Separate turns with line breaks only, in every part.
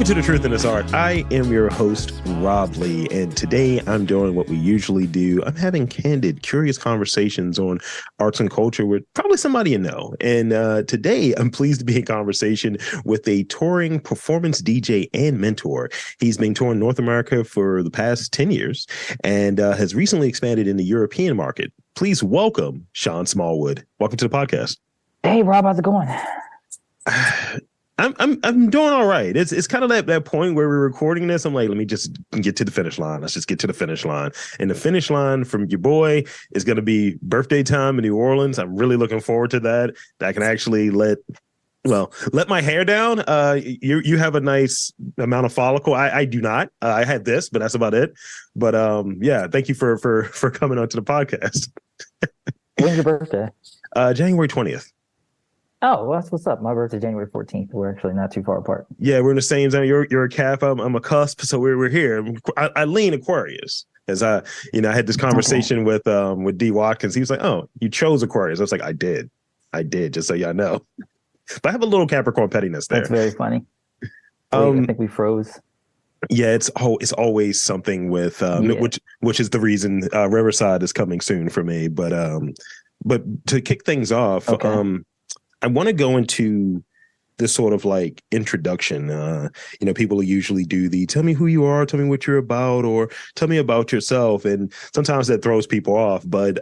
Welcome to The Truth in This Art. I am your host, Rob Lee, and today I'm doing what we usually do. I'm having candid, curious conversations on arts and culture with probably somebody you know. And today I'm pleased to be in conversation with a touring performance DJ and mentor. He's been touring North America for the past 10 years and has recently expanded in the European market. Please welcome Shawn Smallwood. Welcome to the podcast.
Hey, Rob, how's it going?
I'm doing all right. It's kind of that point where we're recording this. I'm like, let me just get to the finish line. Let's just get to the finish line. And the finish line from your boy is going to be birthday time in New Orleans. I'm really looking forward to that. That can actually let my hair down. You have a nice amount of follicle. I do not. I had this, but that's about it. But yeah, thank you for coming onto the podcast.
When's your birthday?
January 20th.
Oh, well, that's what's up. My birthday, January 14th. We're actually not too far apart.
Yeah, we're in the same zone. You're a Cap. I'm a cusp. So we're here. I lean Aquarius. As I had this conversation with D Watkins. He was like, "Oh, you chose Aquarius." I was like, "I did, just so y'all know." But I have a little Capricorn pettiness there.
That's very funny. I think we froze.
Yeah, it's always something with which is the reason Riverside is coming soon for me. But to kick things off, okay. I want to go into this sort of like introduction. People usually do the tell me who you are, tell me what you're about, or tell me about yourself. And sometimes that throws people off. But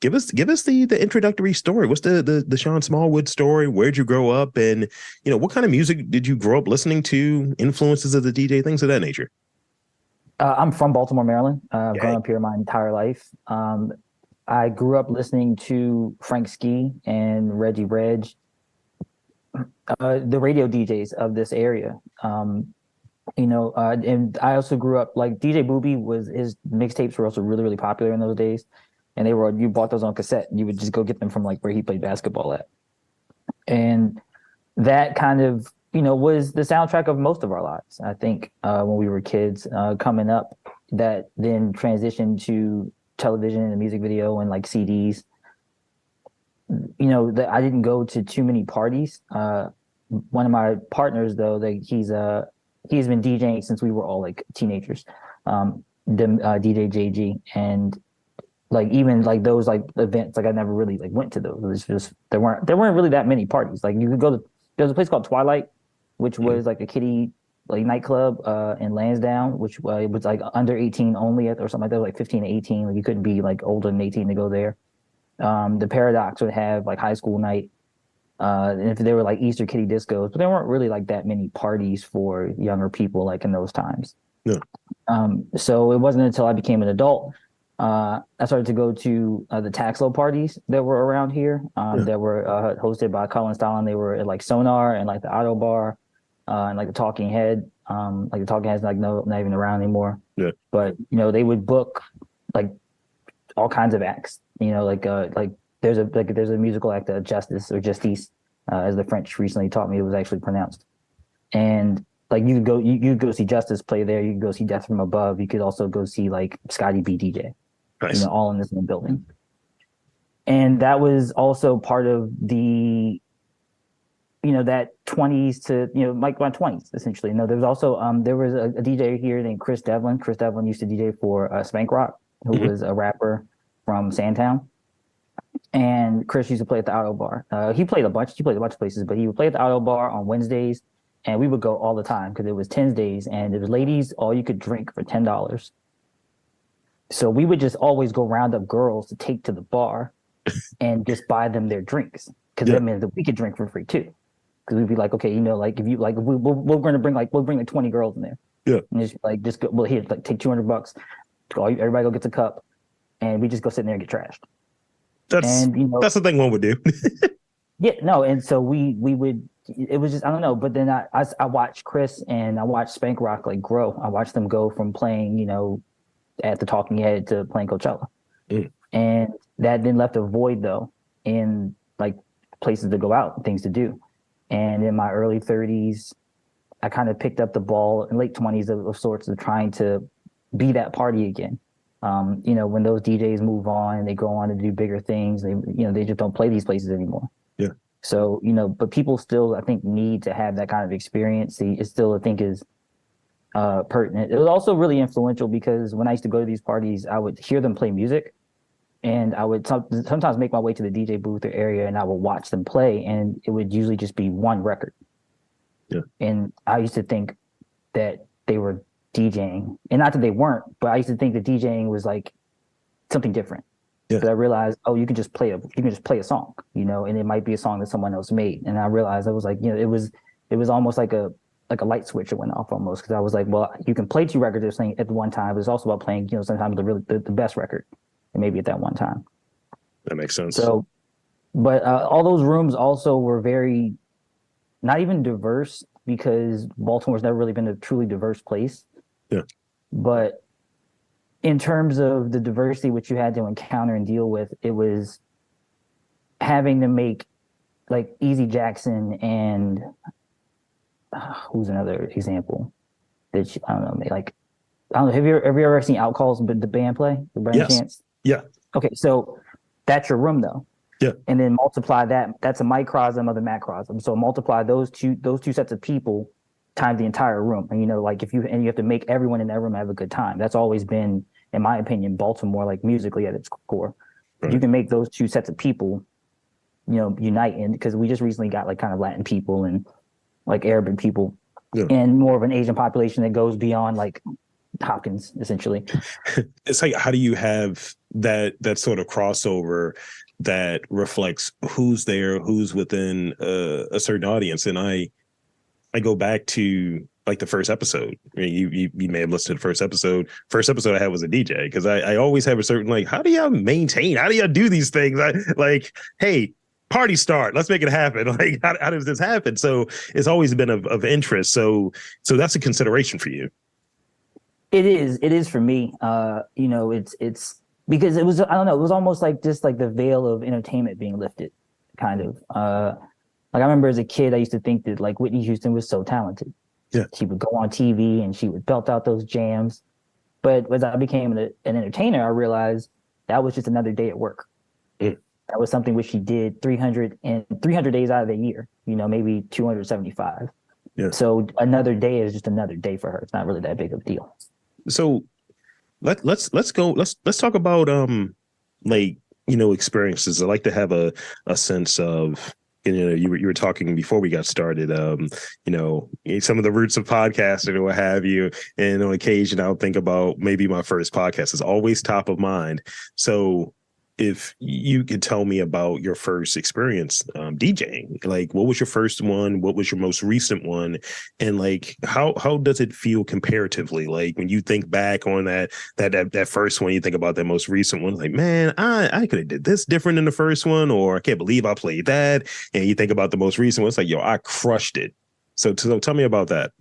give us the introductory story. What's the Shawn Smallwood story? Where'd you grow up? And, what kind of music did you grow up listening to? Influences of the DJ, things of that nature.
I'm from Baltimore, Maryland. I've grown up here my entire life. I grew up listening to Frank Ski and Reggie Reg, the radio DJs of this area. And I also grew up like DJ Booby his mixtapes were also really, really popular in those days. And you bought those on cassette. You would just go get them from like where he played basketball at. And that kind of, was the soundtrack of most of our lives. I think when we were kids coming up, that then transitioned to television and a music video and like CDs. That I didn't go to too many parties. One of my partners though, he's been DJing since we were all like teenagers. DJ JG, and like even like those like events, like I never really like went to those. It was just there weren't really that many parties. Like you could go to there's a place called Twilight, which was like a kiddie like nightclub in Lansdowne, which was like under 18 only or something like that, like 15 to 18. Like you couldn't be like older than 18 to go there. The Paradox would have like high school night. And if there were like Easter kiddie discos, but there weren't really like that many parties for younger people like in those times. Yeah. So it wasn't until I became an adult, I started to go to the Taxlo parties that were around here that were hosted by Colin Stalin. They were at like Sonar and like the Auto Bar. And like the Talking Head, like the Talking Head's like not even around anymore. Yeah. But they would book like all kinds of acts. Like there's a musical act, Justice or Justice, as the French recently taught me it was actually pronounced. And like you could go see Justice play there. You could go see Death from Above. You could also go see like Scotty B DJ. Nice. All in this one building. And that was also part of the. That 20s to, like my 20s, essentially. There was also, there was a DJ here named Chris Devlin. Chris Devlin used to DJ for Spank Rock, who was a rapper from Sandtown. And Chris used to play at the Auto Bar. He played a bunch of places, but he would play at the Auto Bar on Wednesdays. And we would go all the time because it was Wednesdays and it was ladies, all you could drink for $10. So we would just always go round up girls to take to the bar and just buy them their drinks. Because that meant that we could drink for free too. Because we'd be like, okay, like if you like, we're going to bring like 20 girls in there. Yeah. And just go, here, like take $200. Everybody go get a cup, and we just go sit in there and get trashed. That's the thing one would do. Yeah, no, and so we would. It was just I don't know, but then I watched Chris and I watched Spank Rock like grow. I watched them go from playing at the Talking Head to playing Coachella, and that then left a void though in like places to go out, things to do. And in my early 30s, I kind of picked up the ball in late 20s of sorts of trying to be that party again. When those DJs move on, they go on to do bigger things. They just don't play these places anymore. Yeah. So, but people still, I think, need to have that kind of experience. It still, I think, is pertinent. It was also really influential because when I used to go to these parties, I would hear them play music, and I would sometimes make my way to the DJ booth or area, and I would watch them play, and it would usually just be one record.
Yeah.
And I used to think that they were DJing, and not that they weren't, but I used to think that DJing was like something different.
Yeah.
But I realized, you can just play a song, and it might be a song that someone else made. And I realized I was like, it was almost like a light switch that went off almost, because I was like, well, you can play two records at one time, but it's also about playing, sometimes the best record, and maybe at that one time.
That makes sense.
So, but all those rooms also were very, not even diverse, because Baltimore's never really been a truly diverse place.
Yeah.
But in terms of the diversity which you had to encounter and deal with, it was having to make like Easy Jackson and who's another example that I don't know, like, I don't know. Have you ever seen Outcalls, the band play? The Brian
Yes.
Chance?
Yeah.
Okay, so that's your room though.
Yeah.
And then multiply that. That's a microcosm of the macrocosm. So multiply those two sets of people times the entire room. And like you have to make everyone in that room have a good time. That's always been, in my opinion, Baltimore, like musically at its core. Right. You can make those two sets of people, unite in, because we just recently got like kind of Latin people and like Arabic people, and more of an Asian population that goes beyond like Hopkins, essentially.
It's like, how do you have that sort of crossover that reflects who's there, who's within a certain audience? And I go back to like the first episode. I mean, you may have listened to the first episode. First episode I had was a DJ, because I always have a certain, like, how do y'all do these things? Hey, party start, let's make it happen. Like, how does this happen? So it's always been of interest. So that's a consideration for you.
It is for me. It's because it was, I don't know, it was almost like just like the veil of entertainment being lifted, kind of. Like, I remember as a kid, I used to think that like Whitney Houston was so talented.
Yeah.
She would go on TV and she would belt out those jams. But as I became an entertainer, I realized that was just another day at work.
Mm.
That was something which she did 300 days out of the year, maybe 275.
Yeah.
So another day is just another day for her. It's not really that big of a deal.
So let's talk about experiences. I like to have a sense of, you were talking before we got started, some of the roots of podcasting or what have you. And on occasion I'll think about maybe my first podcast is always top of mind. So if you could tell me about your first experience DJing, like, what was your first one? What was your most recent one? And like, how does it feel comparatively? Like, when you think back on that first one, you think about that most recent one, like, man, I could have did this different than the first one, or I can't believe I played that. And you think about the most recent one, it's like, yo, I crushed it. So tell me about that.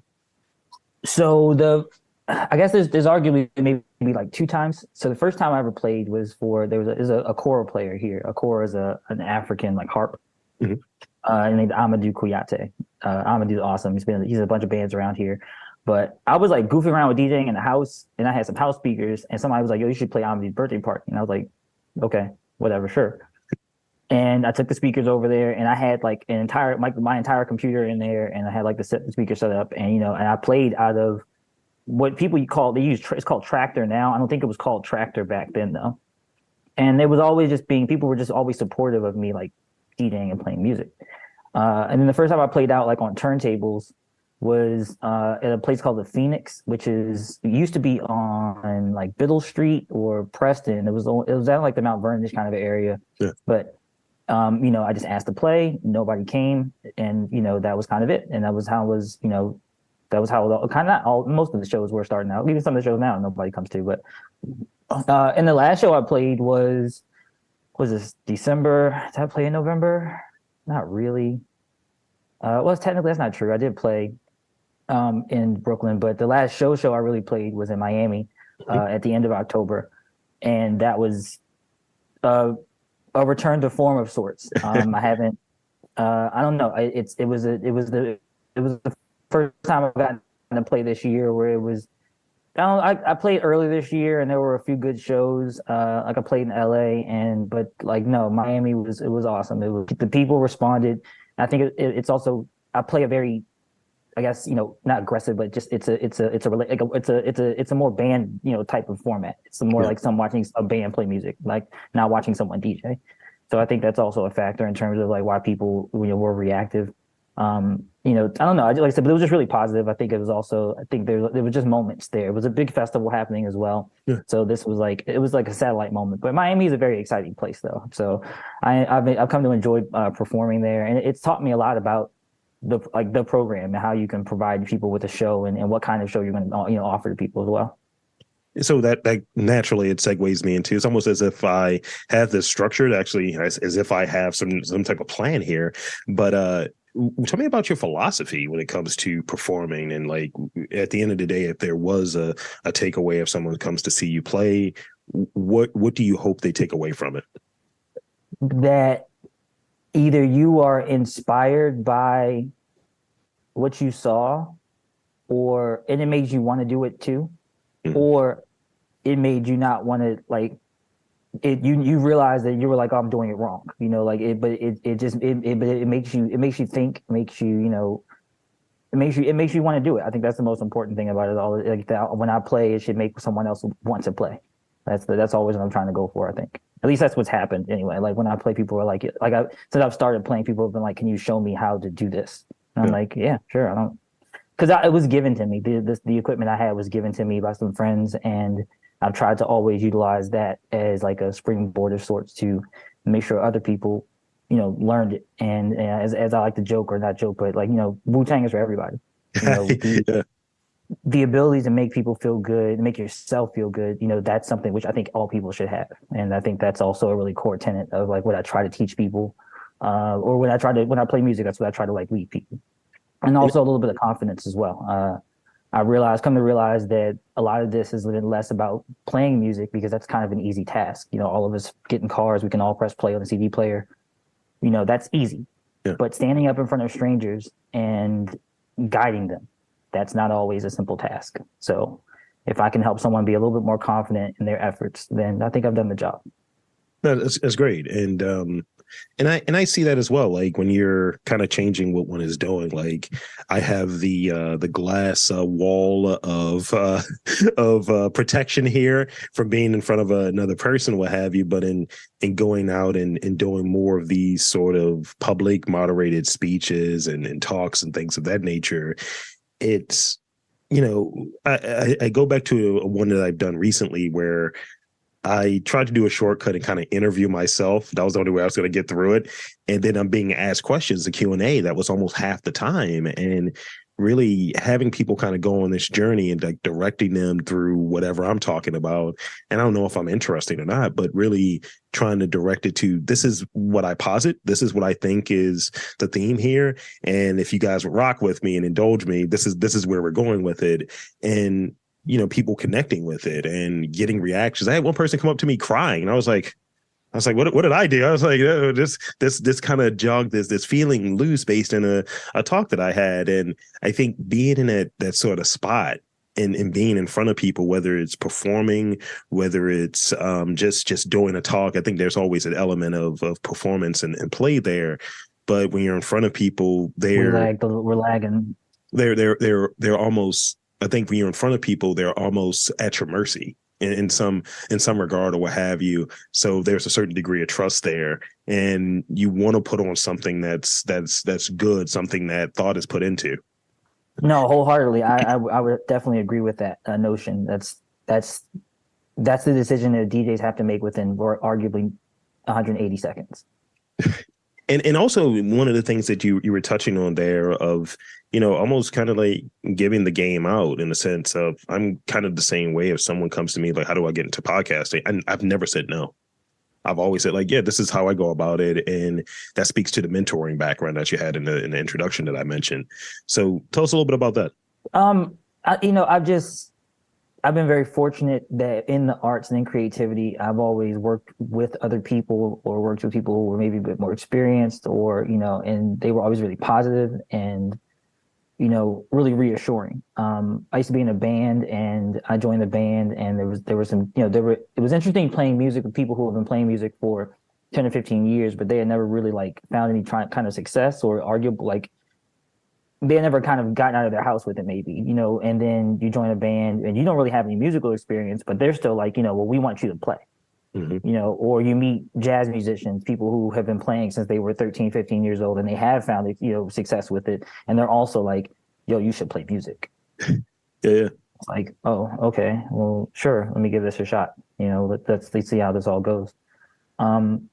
So I guess there's arguably maybe like two times. So the first time I ever played was there's a kora player here. A kora is an African like harp, named Amadou Kouyaté. Amadou's awesome. He's a bunch of bands around here. But I was like goofing around with DJing in the house, and I had some house speakers, and somebody was like, "Yo, you should play Amadou's birthday party." And I was like, "Okay, whatever, sure." And I took the speakers over there, and I had like my entire computer in there, and I had like the speaker set up, and and I played out of what people it's called Tractor now. I don't think it was called Tractor back then though. And it was always people were just always supportive of me, like DJing and playing music. And then the first time I played out like on turntables was at a place called the Phoenix, which used to be on like Biddle Street or Preston. It was at like the Mount Vernon kind of area.
Yeah.
But I just asked to play, nobody came, and that was kind of it. And that was how it was, that was how most of the shows were starting out. Even some of the shows now nobody comes to. But and the last show I played was this December. Did I play in November? Not really. Well, technically that's not true. I did play in Brooklyn, but the last show I really played was in Miami at the end of October, and that was a return to form of sorts. I haven't. I don't know. It was the first time I've gotten to play this year where it was I played early this year, and there were a few good shows. Like I played in LA, but like no, Miami was awesome. It was the people responded. I think it's also I play a very, I guess, not aggressive, but just it's a more band type of format. It's more like some watching a band play music, like not watching someone DJ. So I think that's also a factor in terms of like why people were reactive. I don't know. Like I said, but it was just really positive. I think it was also, I think there was just moments there. It was a big festival happening as well.
Yeah.
So this was like, it was like a satellite moment, but Miami is a very exciting place though. So I've come to enjoy performing there, and it's taught me a lot about the program and how you can provide people with a show, and what kind of show you're going to, offer to people as well.
So that naturally it segues me into, it's almost as if I have this structured, actually, as if I have some type of plan here. But tell me about your philosophy when it comes to performing, and like at the end of the day, if there was a takeaway, if someone comes to see you play, what do you hope they take away from it?
That either you are inspired by what you saw, and it made you want to do it too, or it made you not want to, like, you realize that you were like, oh, I'm doing it wrong, like but it makes you think, it makes you want to do it. I think that's the most important thing about it all. Like that, when I play, it should make someone else want to play. That's always what I'm trying to go for. I think at least that's what's happened anyway. Like when I play, people are like, since I've started playing, people have been like, can you show me how to do this? And I'm like, yeah, sure. I don't, because it was given to me. The equipment I had was given to me by some friends, and I've tried to always utilize that as like a springboard of sorts to make sure other people, learned it. And as I like to joke, or not joke, but like, Wu-Tang is for everybody. The ability to make people feel good, make yourself feel good, that's something which I think all people should have. And I think that's also a really core tenet of like what I try to teach people, or when I play music, that's what I try to like lead people. And also a little bit of confidence as well. Come to realize that a lot of this is less about playing music, because that's kind of an easy task. All of us get in cars, we can all press play on the CD player. That's easy.
Yeah.
But standing up in front of strangers and guiding them, that's not always a simple task. So if I can help someone be a little bit more confident in their efforts, then I think I've done the job.
No, that's great. And I see that as well. Like when you're kind of changing what one is doing, like I have the glass wall of protection here from being in front of another person, what have you. But in going out and doing more of these sort of public moderated speeches and talks and things of that nature, it's, I go back to one that I've done recently where I tried to do a shortcut and kind of interview myself. That was the only way I was going to get through it. And then I'm being asked questions, the Q&A, that was almost half the time. And really having people kind of go on this journey and like directing them through whatever I'm talking about. And I don't know if I'm interesting or not, but really trying to direct it to, this is what I posit. This is what I think is the theme here. And if you guys would rock with me and indulge me, this is where we're going with it. And people connecting with it and getting reactions. I had one person come up to me crying, and I was like, what did I do? I was like, oh, this kind of jogged this feeling loose based in a talk that I had. And I think being in that sort of spot and being in front of people, whether it's performing, whether it's just doing a talk, I think there's always an element of performance and play there. But when you're in front of people,
we're lagging.
They're almost, I think when you're in front of people, they're almost at your mercy in some regard or what have you. So there's a certain degree of trust there, and you want to put on something that's good, something that thought is put into.
No, wholeheartedly. I would definitely agree with that notion. That's the decision that DJs have to make within arguably 180 seconds.
And also one of the things that you were touching on there of, almost kind of like giving the game out in the sense of, I'm kind of the same way. If someone comes to me, like, how do I get into podcasting? And I've never said no. I've always said like, yeah, this is how I go about it. And that speaks to the mentoring background that you had in the introduction that I mentioned. So tell us a little bit about that.
I've been very fortunate that in the arts and in creativity, I've always worked with other people, or worked with people who were maybe a bit more experienced, or, and they were always really positive. And really reassuring. I used to be in a band, and I joined the band, and there was some, it was interesting playing music with people who have been playing music for 10 or 15 years, but they had never really like found any kind of success, or arguable, like they had never kind of gotten out of their house with it, maybe, and then you join a band and you don't really have any musical experience, but they're still like, well, we want you to play. Or you meet jazz musicians, people who have been playing since they were 13, 15 years old, and they have found, success with it. And they're also like, yo, you should play music.
Yeah.
It's like, oh, okay, well, sure. Let me give this a shot. Let's see how this all goes. And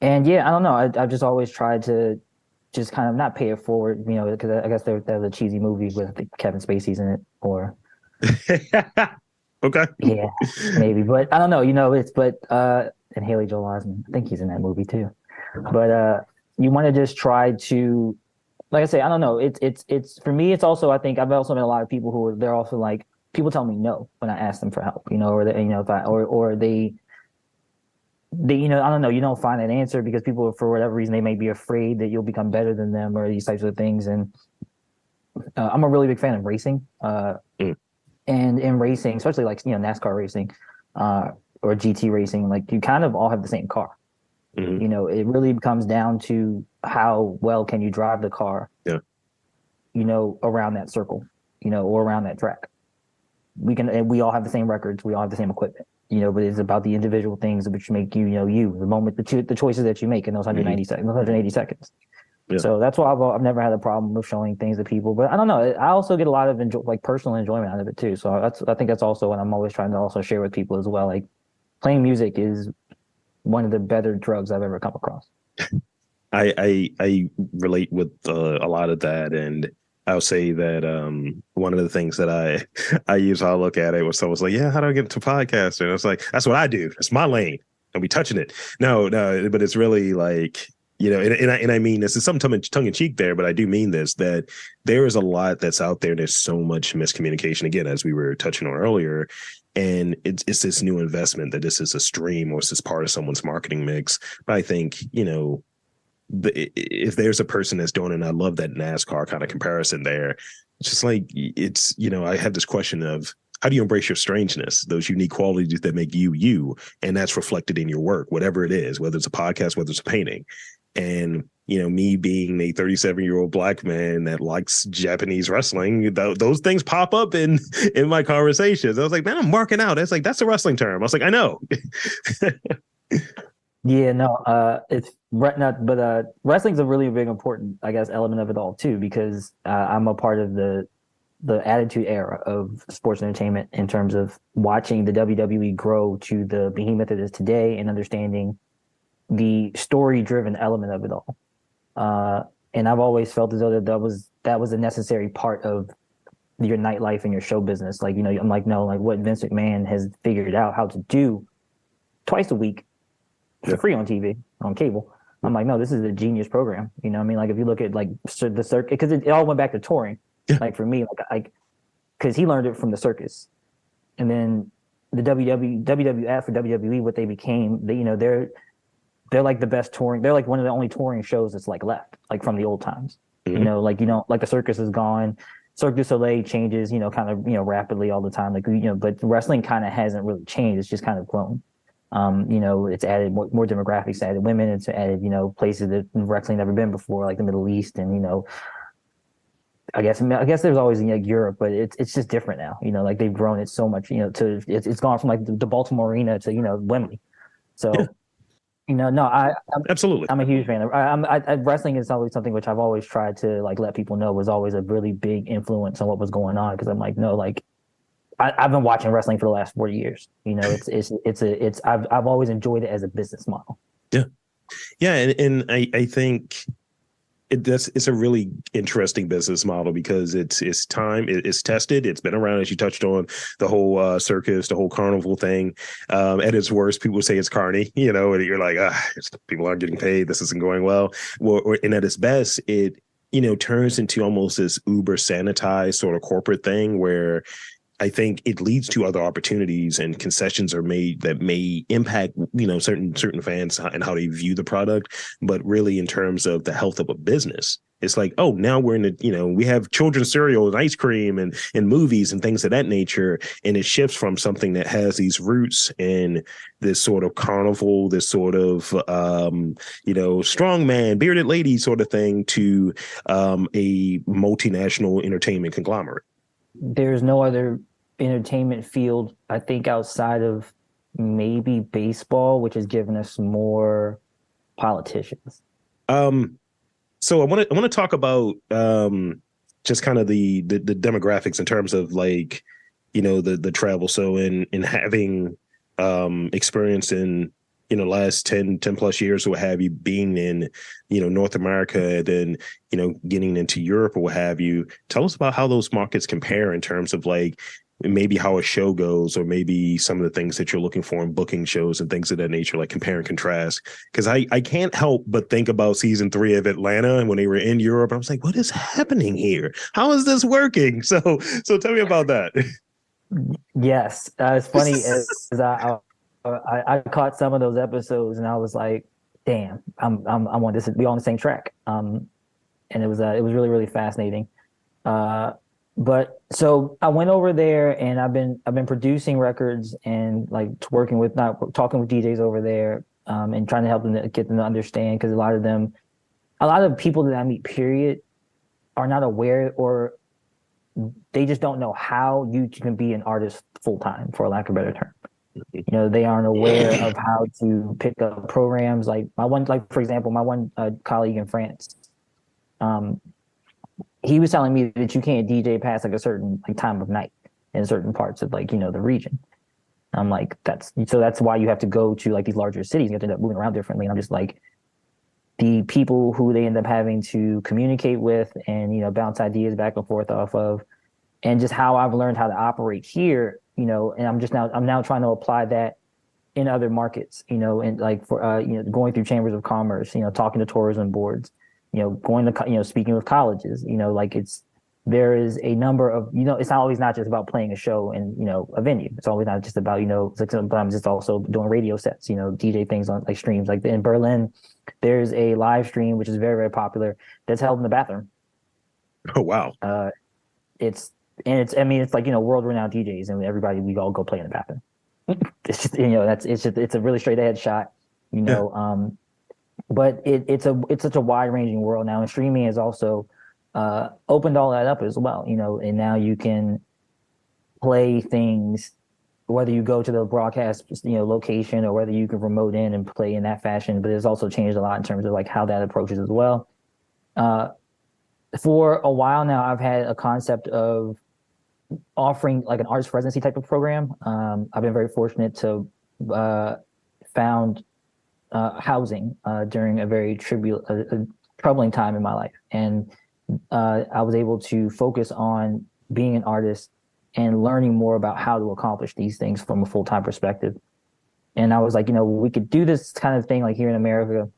yeah, I don't know. I've just always tried to just kind of not pay it forward, because I guess there was a cheesy movie with Kevin Spacey's in it, or
okay.
Yeah, maybe, but I don't know. And Haley Joel Osment, I think he's in that movie too. But you want to just try to, like I say, I don't know. It's for me. It's also, I think I've also met a lot of people who they're also like, people tell me no when I ask them for help, or they, if I or they I don't know, you don't find an answer because people, for whatever reason, they may be afraid that you'll become better than them or these types of things. And I'm a really big fan of racing. And in racing, especially like, NASCAR racing or GT racing, like you kind of all have the same car. It really comes down to how well can you drive the car, around that circle, or around that track. We all have the same records. We all have the same equipment, but it's about the individual things which make you, the moment, the choices that you make in those 180 seconds. Yeah. So that's why I've never had a problem with showing things to people. But I don't know. I also get a lot of personal enjoyment out of it too. So I think that's also what I'm always trying to also share with people as well. Like playing music is one of the better drugs I've ever come across.
I relate with a lot of that, and I'll say that one of the things that I use, how I look at it, was someone's like, yeah, how do I get into podcasting? And it's like, that's what I do. It's my lane. Don't be touching it. No, but it's really like, and I mean, this is some tongue in cheek there, but I do mean this, that there is a lot that's out there. There's so much miscommunication, again, as we were touching on earlier. And it's this new investment that this is a stream or it's this part of someone's marketing mix. But I think, if there's a person that's doing it, and I love that NASCAR kind of comparison there, it's just like, I have this question of, how do you embrace your strangeness, those unique qualities that make you, you, and that's reflected in your work, whatever it is, whether it's a podcast, whether it's a painting. And, me being a 37-year-old Black man that likes Japanese wrestling, those things pop up in my conversations. I was like, man, I'm marking out. It's like, that's a wrestling term. I was like, I know.
Yeah, no, wrestling's a really big important, I guess, element of it all too, because I'm a part of the attitude era of sports entertainment in terms of watching the WWE grow to the behemoth it is today and understanding the story-driven element of it all. And I've always felt as though that was a necessary part of your nightlife and your show business. Like, I'm like, no, like what Vince McMahon has figured out how to do twice a week for free on TV, on cable. I'm like, no, this is a genius program. You know what I mean? Like if you look at like the circuit, because it all went back to touring. Yeah. Like for me, like, because he learned it from the circus, and then the WWF or WWE, what they became, they're like the best touring. They're like one of the only touring shows that's like left, like from the old times. Mm-hmm. Like the circus is gone. Cirque du Soleil changes, kind of, rapidly all the time. Like, but wrestling kind of hasn't really changed. It's just kind of grown. It's added more demographics, added women. It's added, places that wrestling never been before, like the Middle East, and I guess there's always Europe, but it's just different now. Like they've grown it so much. It's gone from like the Baltimore arena to Wembley. So. Yeah.
Absolutely.
I'm a huge fan of wrestling. Is always something which I've always tried to like let people know was always a really big influence on what was going on. Because I'm like, no, like I've been watching wrestling for the last 40 years. I've always enjoyed it as a business model.
Yeah, and I think it's a really interesting business model because it's tested. It's been around, as you touched on, the whole circus, the whole carnival thing. At its worst, people say it's carny, and you're like, people aren't getting paid. This isn't going well. And at its best, it turns into almost this uber sanitized sort of corporate thing where I think it leads to other opportunities and concessions are made that may impact, certain fans and how they view the product. But really, in terms of the health of a business, it's like, oh, now we're in the, we have children's cereal and ice cream and movies and things of that nature. And it shifts from something that has these roots in this sort of carnival, this sort of, strong man, bearded lady sort of thing to a multinational entertainment conglomerate.
There's no other entertainment field, I think, outside of maybe baseball, which has given us more politicians.
So I want to talk about just kind of the demographics in terms of like, the travel. So in having experience in last 10 plus years or what have you, being in North America, then getting into Europe or what have you, tell us about how those markets compare in terms of like maybe how a show goes, or maybe some of the things that you're looking for in booking shows and things of that nature, like compare and contrast. Because I can't help but think about season 3 of Atlanta and when they were in Europe, I was like, what is happening here? How is this working? So tell me about that.
Yes, it's funny as I caught some of those episodes and I was like, damn, I'm on this. We on the same track. And it was really, really fascinating. But so I went over there and I've been producing records and like talking with DJs over there, and trying to help them to get them to understand, because a lot of people that I meet, period, are not aware, or they just don't know how you can be an artist full time, for lack of a better term. They aren't aware of how to pick up programs. Like for example, my one colleague in France, he was telling me that you can't DJ past like a certain like time of night in certain parts of like, the region. I'm like, that's why you have to go to like these larger cities. You have to end up moving around differently. And I'm just like, the people who they end up having to communicate with and, bounce ideas back and forth off of, and just how I've learned how to operate here, and I'm now trying to apply that in other markets, and like for, going through chambers of commerce, talking to tourism boards, going to, speaking with colleges, like there is a number of, it's not just about playing a show in, a venue. It's always not just about, sometimes it's also doing radio sets, DJ things on like streams. Like in Berlin, there's a live stream, which is very, very popular, that's held in the bathroom.
Oh, wow.
It's like, world-renowned DJs and everybody, we all go play in the bathroom. It's just, it's a really straight ahead shot, yeah. But it's such a wide ranging world now, and streaming has also opened all that up as well, and now you can play things whether you go to the broadcast location or whether you can remote in and play in that fashion. But it's also changed a lot in terms of like how that approaches as well. For a while now, I've had a concept of offering like an artist residency type of program. I've been very fortunate to found housing during a very troubling time in my life, and I was able to focus on being an artist and learning more about how to accomplish these things from a full-time perspective. And I was like, we could do this kind of thing like here in America.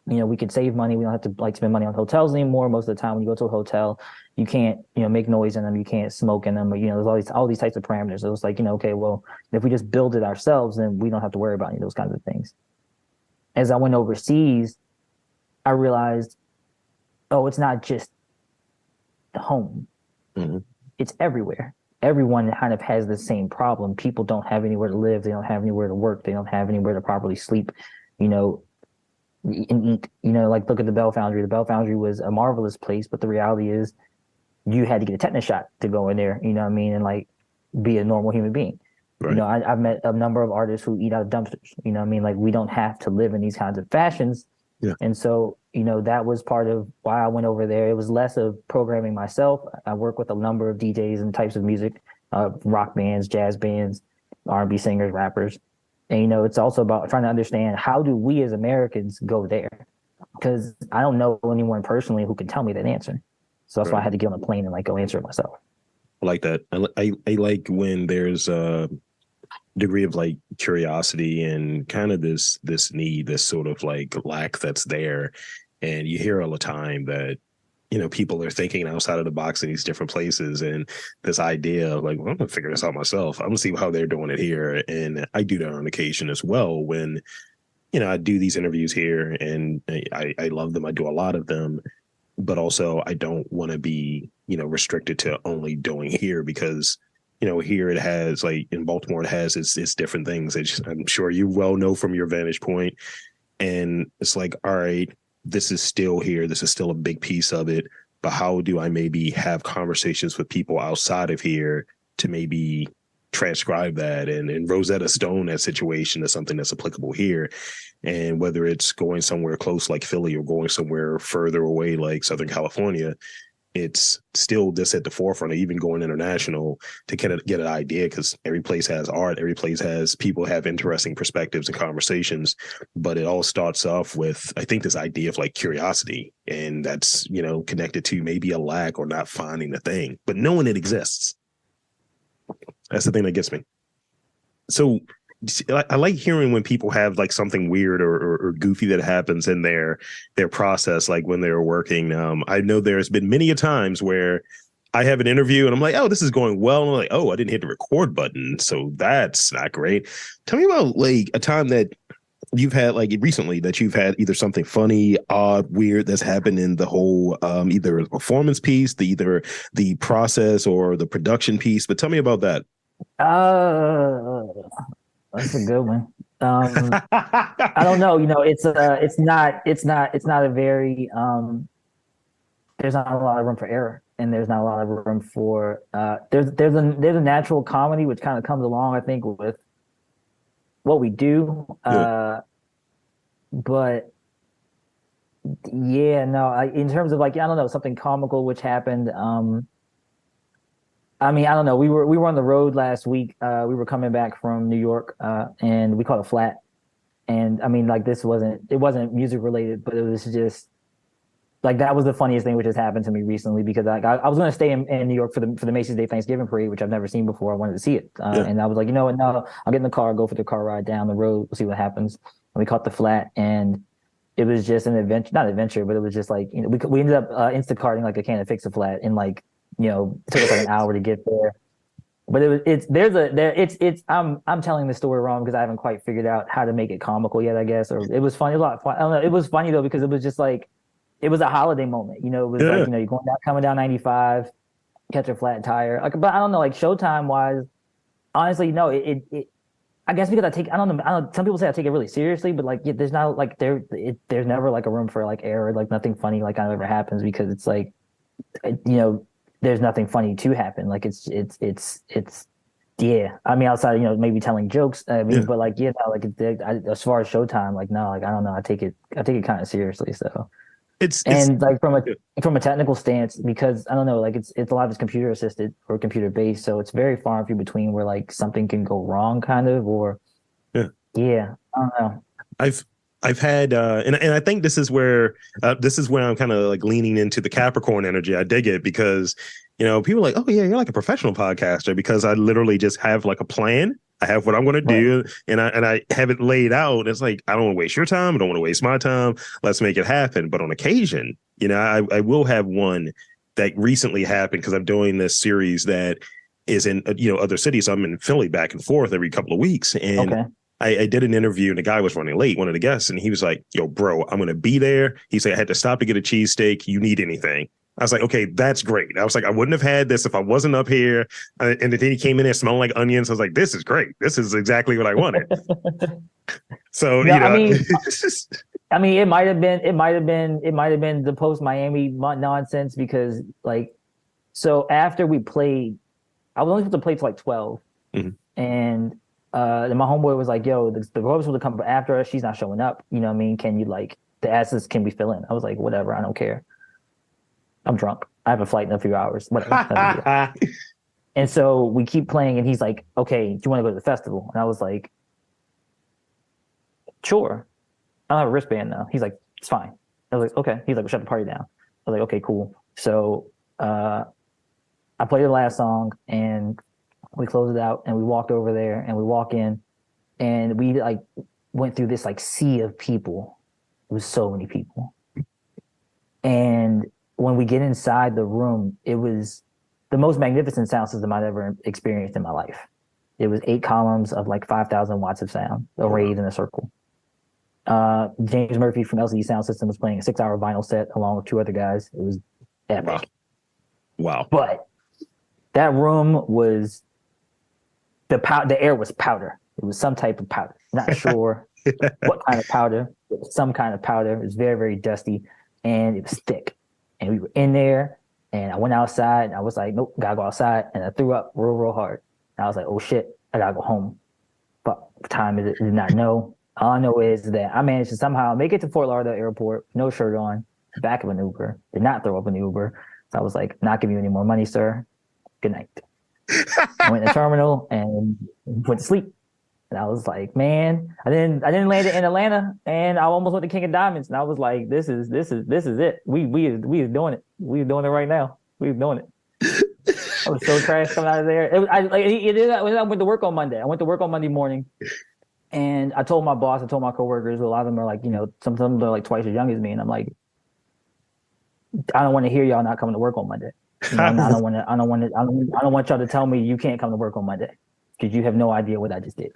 We could save money. We don't have to like spend money on hotels anymore. Most of the time when you go to a hotel, you can't, make noise in them. You can't smoke in them. Or, there's all these types of parameters. It was like, okay, well, if we just build it ourselves, then we don't have to worry about any of those kinds of things. As I went overseas, I realized, it's not just the home. Mm-hmm. It's everywhere. Everyone kind of has the same problem. People don't have anywhere to live. They don't have anywhere to work. They don't have anywhere to properly sleep, and eat. Like look at the Bell Foundry. The Bell Foundry was a marvelous place, but the reality is you had to get a tetanus shot to go in there, and like be a normal human being. Right. I've met a number of artists who eat out of dumpsters, like we don't have to live in these kinds of fashions. Yeah. And so, that was part of why I went over there. It was less of programming myself. I work with a number of DJs and types of music, rock bands, jazz bands, R&B singers, rappers. And, it's also about trying to understand, how do we as Americans go there? Because I don't know anyone personally who can tell me that answer. So that's why I had to get on a plane and like go answer it myself.
I like that. I like when there's a degree of like curiosity and kind of this need, this sort of like lack that's there. And you hear all the time that, people are thinking outside of the box in these different places, and this idea of like, well, I'm gonna figure this out myself. I'm gonna see how they're doing it here. And I do that on occasion as well when, I do these interviews here, and I love them. I do a lot of them. but also I don't want to be, restricted to only doing here because, here it has like in Baltimore, it has its different things. I'm sure you well know from your vantage point. And it's like, all right, this is still here. This is still a big piece of it. But how do I maybe have conversations with people outside of here to maybe transcribe that and Rosetta Stone that situation as something that's applicable here? And whether it's going somewhere close like Philly or going somewhere further away like Southern California, it's still this at the forefront of even going international to kind of get an idea, because every place has art, every place has people have interesting perspectives and conversations, but it all starts off with, I think, this idea of like curiosity, and that's, connected to maybe a lack or not finding the thing, but knowing it exists. That's the thing that gets me. So I like hearing when people have like something weird or goofy that happens in their process, like when they're working. I know there's been many a times where I have an interview and I'm like, oh, this is going well. And I'm like, oh, I didn't hit the record button, so that's not great. Tell me about like a time that you've had like recently that you've had either something funny, odd, weird that's happened in the whole either the performance piece, either the process or the production piece. But tell me about that.
That's a good one. I don't know. It's not a very there's not a lot of room for error, and there's not a lot of room for there's a natural comedy which kind of comes along, I think, with what we do. But yeah, no, in terms of like, I don't know, something comical which happened. I mean, I don't know. We were on the road last week. We were coming back from New York, and we caught a flat. And I mean, like, it wasn't music related, but it was just like, that was the funniest thing which has happened to me recently, because I was going to stay in New York for the Macy's Day Thanksgiving Parade, which I've never seen before. I wanted to see it, and I was like, you know what? No, I'll get in the car, go for the car ride down the road. We'll see what happens. And we caught the flat, and it was just an adventure, not adventure, but it was just like, we ended up Instacarting like a can of Fix-A-Flat in like, it took us like an hour to get there. But I'm telling the story wrong because I haven't quite figured out how to make it comical yet, I guess. Or it was funny, a lot of fun. I don't know. It was funny though, because it was just like, it was a holiday moment. It was like, you're coming down 95, catch a flat tire. Like, but I don't know, like Showtime wise, honestly, no, I guess because I don't know. Some people say I take it really seriously, but like, there's not like there's never like a room for like error, like nothing funny like kind of ever happens, because it's like, there's nothing funny to happen. Like it's yeah. I mean, outside maybe telling jokes. I mean, but like like as far as Showtime, like no, like I don't know. I take it kind of seriously. So it's like from a technical stance, because I don't know, like it's a lot of it's computer assisted or computer based, so it's very far and few between where like something can go wrong, kind of, or I don't know.
I've had, and I think this is where I'm kind of like leaning into the Capricorn energy. I dig it because, people are like, oh yeah, you're like a professional podcaster, because I literally just have like a plan. I have what I'm going to do, and I have it laid out. It's like, I don't want to waste your time. I don't want to waste my time. Let's make it happen. But on occasion, I will have one that recently happened because I'm doing this series that is in, other cities. So I'm in Philly back and forth every couple of weeks. And I did an interview and the guy was running late, one of the guests, and he was like, yo, bro, I'm going to be there. He said, I had to stop to get a cheesesteak. You need anything? I was like, okay, that's great. I was like, I wouldn't have had this if I wasn't up here. And then he came in there smelling like onions. I was like, this is great. This is exactly what I wanted. So, no,
I mean, it might have been the post Miami nonsense, because like, so after we played, I was only supposed to play till like 12. And then my homeboy was like, yo, the girl's supposed to come after us. She's not showing up. You know what I mean? Can you like, the asses, can we fill in? I was like, whatever. I don't care. I'm drunk. I have a flight in a few hours. Whatever. And so we keep playing, and he's like, okay, do you want to go to the festival? And I was like, sure. I don't have a wristband though. He's like, it's fine. I was like, okay. He's like, we'll shut the party down. I was like, okay, cool. So I played the last song, and we closed it out, and we walked over there, and we walk in, and we like went through this like sea of people. It was so many people. And when we get inside the room, it was the most magnificent sound system I've ever experienced in my life. It was 8 columns of like 5,000 watts of sound arrayed in a circle. James Murphy from LCD Sound System was playing a 6-hour vinyl set along with 2 other guys. It was epic.
Wow.
But that room was the air was powder. It was some type of powder. Not sure what kind of powder. It was some kind of powder. It was very, very dusty, and it was thick. And we were in there, and I went outside, and I was like, nope, gotta go outside. And I threw up real, real hard. And I was like, oh shit, I gotta go home. But what time is it? I did not know. All I know is that I managed to somehow make it to Fort Lauderdale Airport, no shirt on, back of an Uber, did not throw up an Uber. So I was like, not giving you any more money, sir. Good night. I went to the terminal and went to sleep. And I was like, man, I didn't land it in Atlanta, and I almost went to King of Diamonds. And I was like, this is it. We is doing it. We're doing it right now. We're doing it. I was so trash coming out of there. I went to work on Monday. I went to work on Monday morning, and I told my boss, I told my coworkers, a lot of them are like, some of them are like twice as young as me, and I'm like, I don't want to hear y'all not coming to work on Monday. I don't want y'all to tell me you can't come to work on Monday because you have no idea what I just did.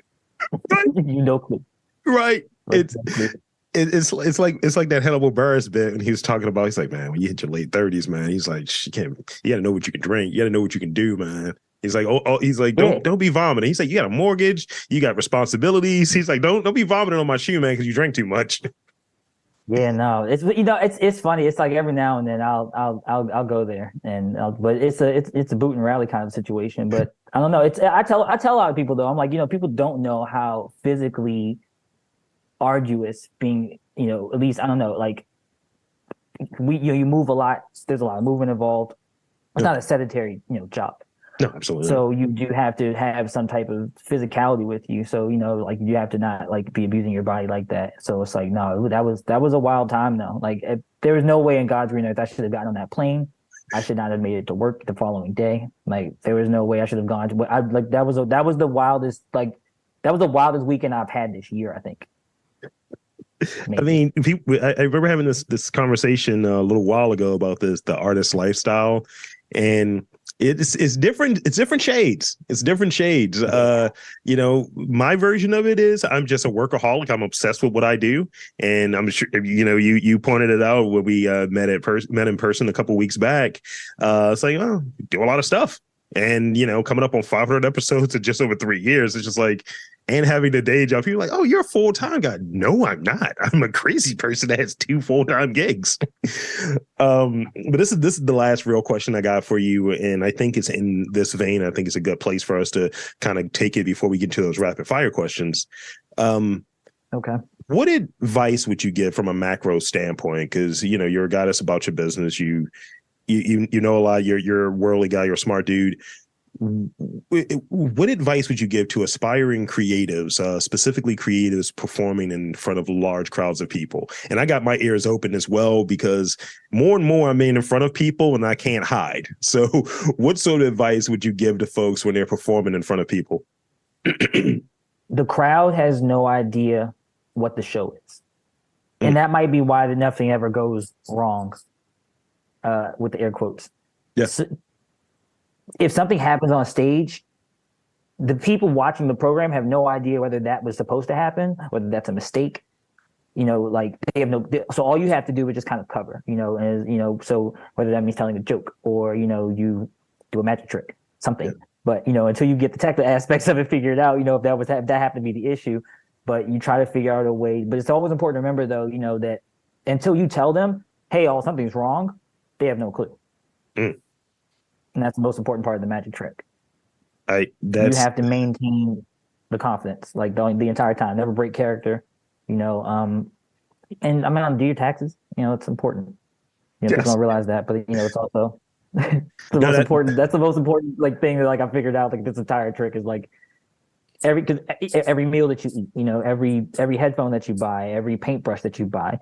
You no clue.
Right. It's like that Hannibal Buress bit, and he was talking about, he's like, man, when you hit your late 30s, man, he's like, you gotta know what you can drink, you gotta know what you can do, man. He's like, he's like, don't be vomiting. He's like, you got a mortgage, you got responsibilities. He's like, don't be vomiting on my shoe, man, because you drank too much.
Yeah, no, it's funny. It's like every now and then I'll go there, but it's a boot and rally kind of situation. But I don't know. I tell a lot of people though. I'm like, people don't know how physically arduous being, at least I don't know. Like you move a lot. There's a lot of movement involved. It's not a sedentary job.
No, absolutely.
So you do have to have some type of physicality with you. So, like you have to not like be abusing your body like that. So it's like, no, that was a wild time though. Like there was no way in God's green earth I should have gotten on that plane. I should not have made it to work the following day. Like there was no way I should have gone to, that was the wildest weekend I've had this year, I think.
Maybe. I mean, I remember having this conversation a little while ago about the artist lifestyle, and it's different. It's different shades. It's different shades. My version of it is I'm just a workaholic. I'm obsessed with what I do, and I'm sure you pointed it out when we met in person a couple of weeks back. It's like, do a lot of stuff, and coming up on 500 episodes in just over 3 years. It's just like. And having the day job, people are like, oh, you're a full-time guy. No, I'm not. I'm a crazy person that has 2 full-time gigs. But this is the last real question I got for you. And I think it's in this vein. I think it's a good place for us to kind of take it before we get to those rapid fire questions.
Okay.
What advice would you give from a macro standpoint? Because, you're a guy that's about your business. You know a lot. You're a worldly guy. You're a smart dude. What advice would you give to aspiring creatives, specifically creatives performing in front of large crowds of people? And I got my ears open as well, because more and more I'm in front of people and I can't hide. So what sort of advice would you give to folks when they're performing in front of people?
The crowd has no idea what the show is. And that might be why nothing ever goes wrong, with the air quotes.
Yes.
So, if something happens on stage, the people watching the program have no idea whether that was supposed to happen, whether that's a mistake. Like they have so all you have to do is just kind of cover, so whether that means telling a joke or, you do a magic trick, something. Yeah. But, until you get the technical aspects of it figured out, if that happened to be the issue, but you try to figure out a way. But it's always important to remember though, that until you tell them, hey, something's wrong, they have no clue. Mm. And that's the most important part of the magic trick. You have to maintain the confidence, like the entire time. Never break character, And do your taxes. It's important. People don't realize that, but it's also most important. That's the most important thing that I figured out. This entire trick is every meal that you eat, every headphone that you buy, every paintbrush that you buy,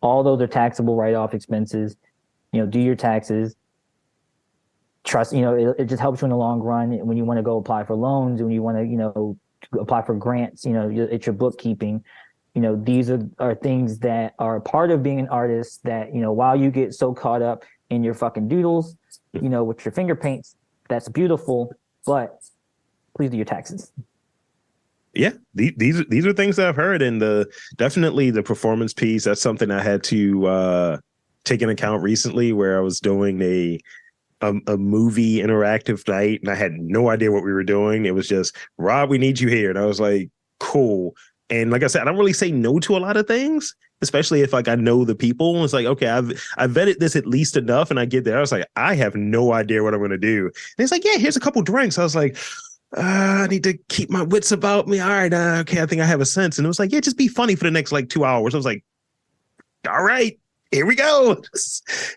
all those are taxable write-off expenses. Do your taxes. Trust, it just helps you in the long run when you want to go apply for loans, when you want to, apply for grants, it's your bookkeeping. These are things that are part of being an artist that, while you get so caught up in your fucking doodles, with your finger paints, that's beautiful, but please do your taxes.
Yeah, these are things that I've heard, and definitely the performance piece. That's something I had to take into account recently, where I was doing a movie interactive night, and I had no idea what we were doing. It was just, Rob, we need you here, and I was like, cool. And like I said, I don't really say no to a lot of things, especially if like I know the people. It's like, okay, I've vetted this at least enough, and I get there. I was like, I have no idea what I'm going to do. And it's like, yeah, here's a couple drinks. I was like, I need to keep my wits about me. All right, okay, I think I have a sense. And it was like, yeah, just be funny for the next like 2 hours. I was like, all right, here we go.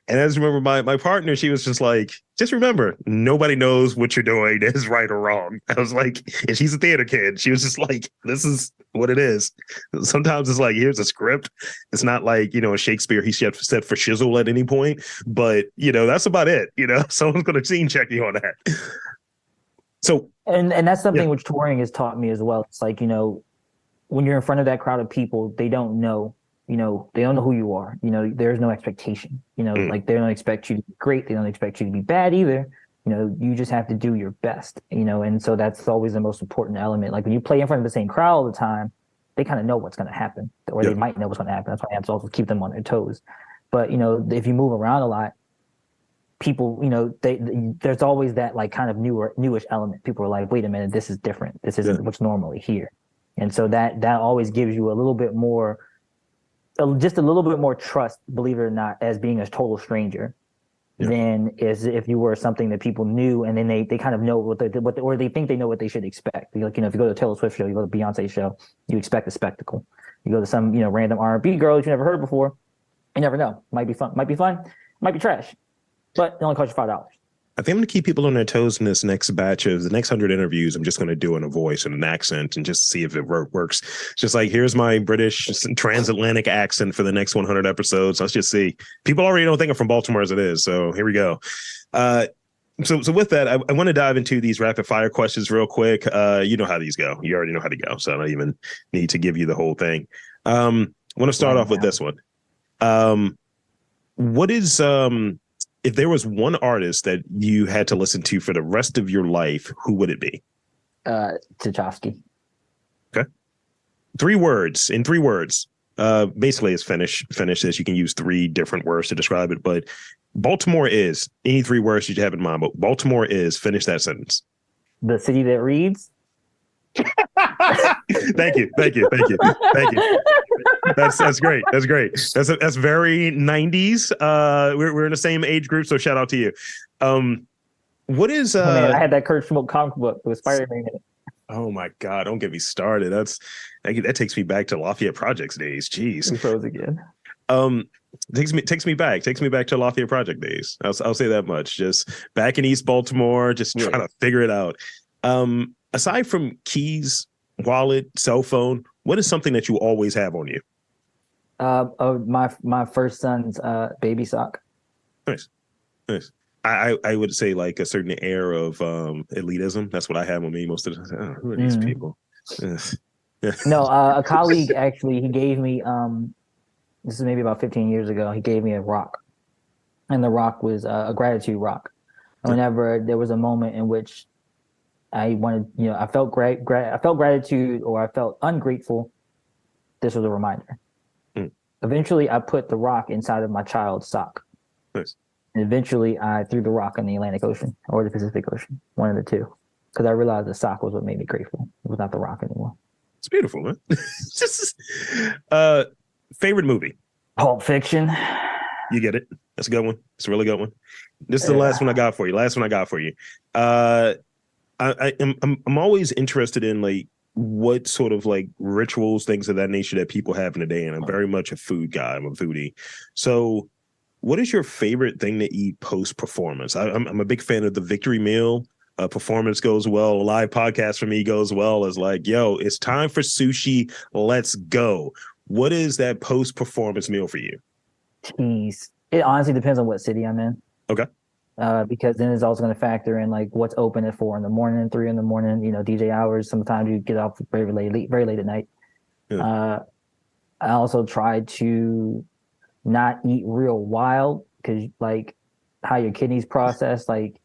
And I just remember my partner, she was just like, just remember, nobody knows what you're doing is right or wrong. I was like, and she's a theater kid. She was just like, this is what it is. Sometimes it's like, here's a script. It's not like, a Shakespeare, he said for shizzle at any point, but that's about it. Someone's going to scene check you on that. So,
and that's something which touring has taught me as well. It's like, when you're in front of that crowd of people, they don't know, they don't know who you are. There's no expectation, like they don't expect you to be great. They don't expect you to be bad either. You just have to do your best, and so that's always the most important element. Like when you play in front of the same crowd all the time, they kind of know what's going to happen, or they might know what's going to happen. That's why I have to also keep them on their toes. But, if you move around a lot, people, there's always that like kind of newish element. People are like, wait a minute, this is different. This isn't what's normally here. And so that always gives you a little bit more, just a little bit more trust, believe it or not, as being a total stranger than is if you were something that people knew, and then they kind of know or they think they know what they should expect. Like, if you go to a Taylor Swift show, you go to a Beyonce show, you expect a spectacle. You go to some, random R&B girl that you never heard before, you never know. Might be fun, might be trash, but it only costs you $5.
I think I'm going to keep people on their toes in this next batch of the next 100 interviews. I'm just going to do in a voice and an accent and just see if it works. Just like, here's my British transatlantic accent for the next 100 episodes. Let's just see. People already don't think I'm from Baltimore as it is. So here we go. So with that, I want to dive into these rapid fire questions real quick. You know how these go. You already know how to go. So I don't even need to give you the whole thing. I want to start off with this one. What is, if there was one artist that you had to listen to for the rest of your life, who would it be?
Tchaikovsky.
Okay. 3 words. In 3 words. Basically, it's finish this. You can use 3 different words to describe it, but Baltimore is any 3 words that you have in mind. But Baltimore is, finish that sentence.
The city that reads.
Thank you. That's great. That's very 90s. We're in the same age group, so shout out to you. What is
man, I had that Kurt Schmoke comic book with Spider-Man in it.
Oh my God, don't get me started. That takes me back to Lafayette Projects days. Jeez.
We froze again.
Takes me back to Lafayette Project days. I'll say that much. Just back in East Baltimore, just trying to figure it out. Aside from keys, wallet, cell phone, what is something that you always have on you?
My first son's baby sock.
Nice. I would say like a certain air of elitism. That's what I have on me most of the time. Who are these people?
No, a colleague actually, he gave me, this is maybe about 15 years ago, he gave me a rock. And the rock was a gratitude rock. Whenever there was a moment in which I wanted, I felt I felt gratitude or I felt ungrateful, this was a reminder. Eventually, I put the rock inside of my child's sock.
Nice.
And eventually, I threw the rock in the Atlantic Ocean or the Pacific Ocean, one of the two, because I realized the sock was what made me grateful. It was not the rock anymore.
It's beautiful, man. Just favorite movie?
Pulp Fiction.
You get it. That's a good one. It's a really good one. This is the last one I got for you. I'm always interested in like what sort of like rituals, things of that nature that people have in a day. And I'm very much a food guy. I'm a foodie. So what is your favorite thing to eat post performance? I'm a big fan of the victory meal. Performance goes well. A live podcast for me goes well. Is like, yo, it's time for sushi. Let's go. What is that post performance meal for you?
Jeez. It honestly depends on what city I'm in.
Okay.
Because then it's also going to factor in like what's open at 4 a.m, 3 a.m, DJ hours. Sometimes you get off very late at night. Yeah. I also try to not eat real wild because like how your kidneys process, like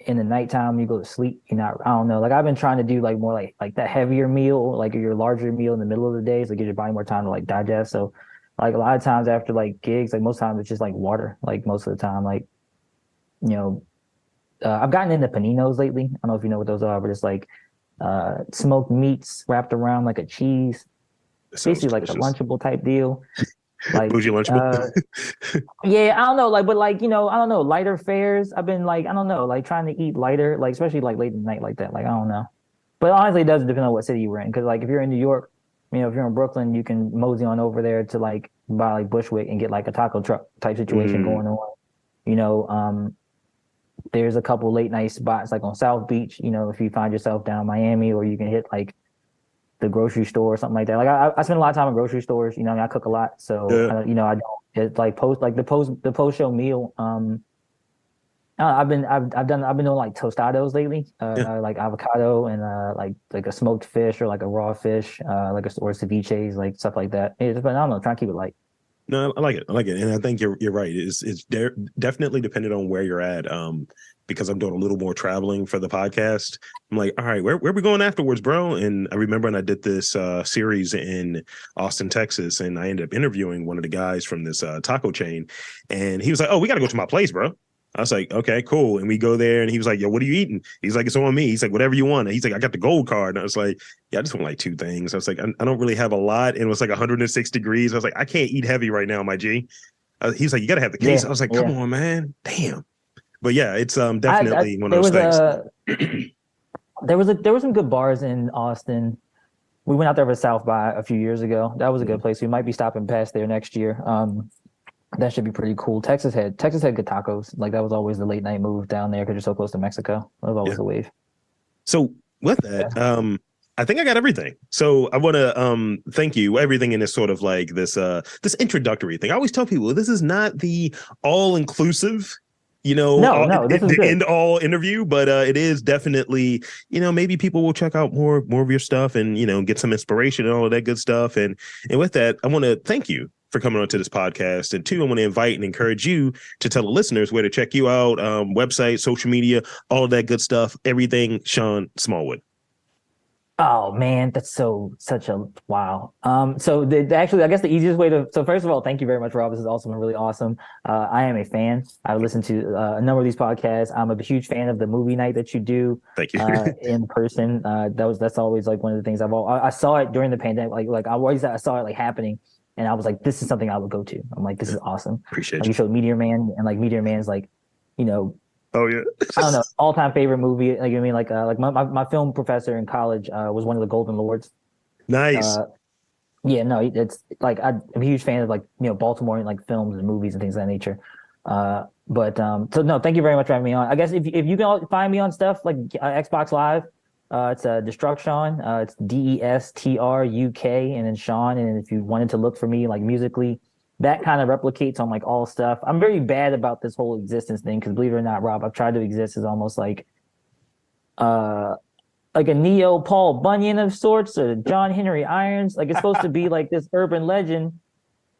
in the nighttime you go to sleep, you're not, I don't know. Like I've been trying to do like more like that heavier meal, like your larger meal in the middle of the day, so give your body more time to like digest. So like a lot of times after like gigs, like most times it's just like water, like most of the time, like, you know, I've gotten into paninos lately. I don't know if you know what those are, but it's like smoked meats wrapped around like a cheese, basically like a Lunchable type deal. Like
bougie Lunchable.
Yeah, I don't know, like, but like, you know, I don't know, lighter fares. I've been like, I don't know, like trying to eat lighter, like especially like late at night like that. Like, I don't know. But honestly, it does depend on what city you're in. Because like if you're in New York, you know, if you're in Brooklyn, you can mosey on over there to like buy like Bushwick and get like a taco truck type situation going on. You know, there's a couple late night spots like on South Beach, you know, if you find yourself down Miami, or you can hit like the grocery store or something like that. Like I spend a lot of time in grocery stores. You know, I mean, I cook a lot, so you know, I don't. It's like the post show meal. I've been doing like tostados lately, like avocado and like a smoked fish or like a raw fish, like or ceviches, like stuff like that. But I don't know, trying to keep it light.
No, I like it. I like it, and I think you're right. It's definitely dependent on where you're at. Because I'm doing a little more traveling for the podcast. I'm like, all right, where are we going afterwards, bro? And I remember when I did this series in Austin, Texas, and I ended up interviewing one of the guys from this taco chain, and he was like, oh, we got to go to my place, bro. I was like, okay, cool. And we go there, and he was like, yo, what are you eating? He's like, it's on me. He's like, whatever you want. And he's like, I got the gold card. And I was like, yeah, I just want like 2 things. I was like, I don't really have a lot. And it was like 106 degrees. I was like, I can't eat heavy right now, my G. He's like, you got to have the case. I was like, come on, man. Damn. But yeah, it's definitely one of those things.
There were some good bars in Austin. We went out there for South by a few years ago. That was a good place. We might be stopping past there next year. That should be pretty cool. Texas had good tacos. Like that was always the late night move down there because you're so close to Mexico. That was always a wave.
So with that, I think I got everything. So I want to thank you. Everything in this sort of like this introductory thing. I always tell people this is not the all inclusive, you know, the end all interview, but it is definitely, you know, maybe people will check out more of your stuff and, you know, get some inspiration and all of that good stuff. And with that, I want to thank you for coming on to this podcast. And 2, I want to invite and encourage you to tell the listeners where to check you out, website, social media, all of that good stuff, everything Shawn Smallwood.
Oh man, that's such a wow. So actually, I guess the easiest way so first of all, thank you very much, Rob. This is also been really awesome. I am a fan. I listen to a number of these podcasts. I'm a huge fan of the movie night that you do.
Thank you.
In person. That's always like one of the things I saw it during the pandemic. Like I saw it like happening, and I was like, this is something I would go to. I'm like, this is awesome.
Appreciate
you showed Meteor Man, and like Meteor Man's like, you know.
Oh yeah.
I don't know, all-time favorite movie. Like I mean, like my film professor in college was one of the Golden Lords.
Nice.
Yeah, no, it's like I'm a huge fan of like, you know, Baltimore and like films and movies and things of that nature. So no, thank you very much for having me on. I guess if you can find me on stuff like Xbox Live, it's Destruction. It's DESTRUK and then Shawn. And if you wanted to look for me like musically, that kind of replicates on like all stuff. I'm very bad about this whole existence thing because believe it or not, Rob, I've tried to exist as almost like a neo Paul Bunyan of sorts or John Henry Irons. Like it's supposed to be like this urban legend.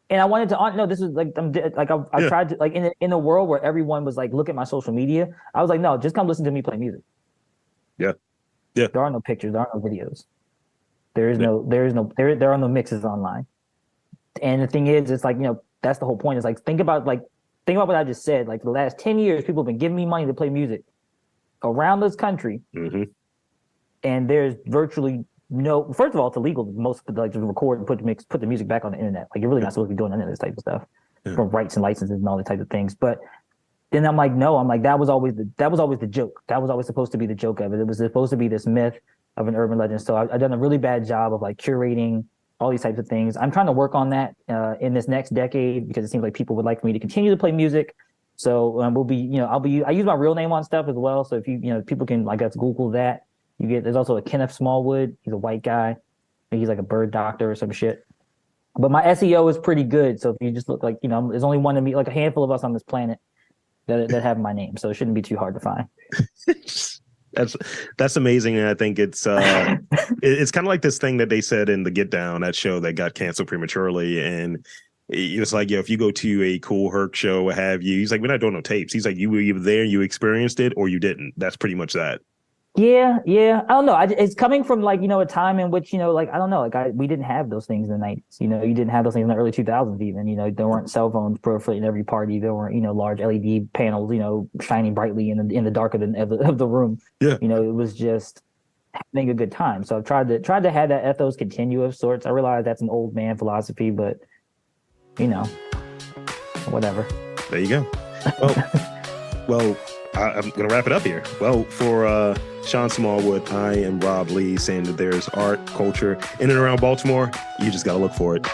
And I wanted to no, this was like I tried to like in a world where everyone was like, look at my social media. I was like, no, just come listen to me play music.
Yeah. Yeah.
There are no pictures, there are no videos. There are no mixes online. And the thing is, it's like, you know, that's the whole point. It's like, think about what I just said. Like the last 10 years, people have been giving me money to play music around this country.
Mm-hmm.
And there's virtually no, first of all, it's illegal to record and put the music back on the internet. Like you're really not supposed to be doing any of this type of stuff for rights and licenses and all that type of things. But then I'm like, no, that was always the joke. That was always supposed to be the joke of it. It was supposed to be this myth of an urban legend. So I've done a really bad job of like curating all these types of things. I'm trying to work on that in this next decade because it seems like people would like for me to continue to play music. So we'll be, you know, I use my real name on stuff as well. So if you know, people can like us Google that. There's also a Kenneth Smallwood. He's a white guy. I think he's like a bird doctor or some shit. But my SEO is pretty good. So if you just look like, you know, there's only one of me, like a handful of us on this planet that have my name. So it shouldn't be too hard to find.
That's amazing, and I think it's it's kind of like this thing that they said in the Get Down, that show that got canceled prematurely, and It's like, if you go to a Cool Herc show, what have you, he's like, we're not doing no tapes. He's like, you were either there, you experienced it, or you didn't. That's pretty much that.
Yeah. I don't know. It's coming from like, a time in which, like, I don't know, like we didn't have those things in the 90s. You didn't have those things in the early 2000s even. There weren't cell phones proliferating every party. There weren't, large LED panels, shining brightly in the dark of the room.
Yeah.
It was just having a good time. So I've tried to have that ethos continue of sorts. I realize that's an old man philosophy, but whatever.
There you go. Well, I'm going to wrap it up here. Well, for Shawn Smallwood, I am Rob Lee, saying that there's art, culture in and around Baltimore. You just got to look for it.